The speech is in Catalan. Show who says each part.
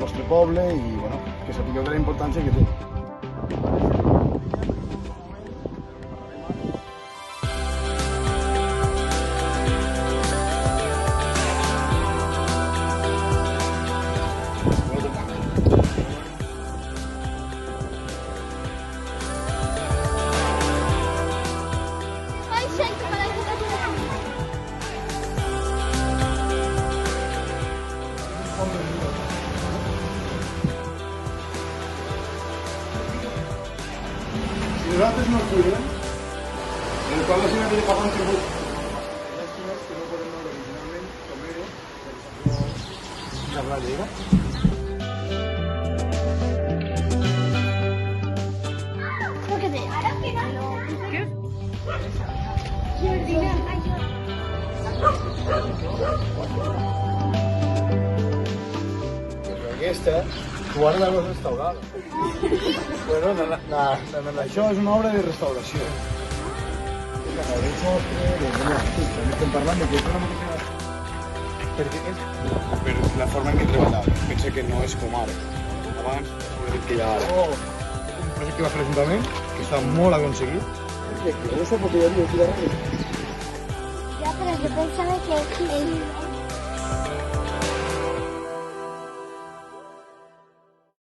Speaker 1: vostre poble i bueno, que sapigueu de la importància que té. Si nosaltres no el cuidem, el qual la senyora de Papa han tingut llàstimes que no podem veure originalment com era la lleida. Però aquesta, tu ara la veus restaurada. Bueno, això és una obra de restauració. Estem parlant de que és una mica... Perquè és per la forma en què treballava. Pensa que no és com ara. Abans, que hi ha ara. Un projecte que va fer l'Ajuntament, que està molt aconseguit. No sé per què hi havia aquí darrere.
Speaker 2: Ya, pero yo pensaba que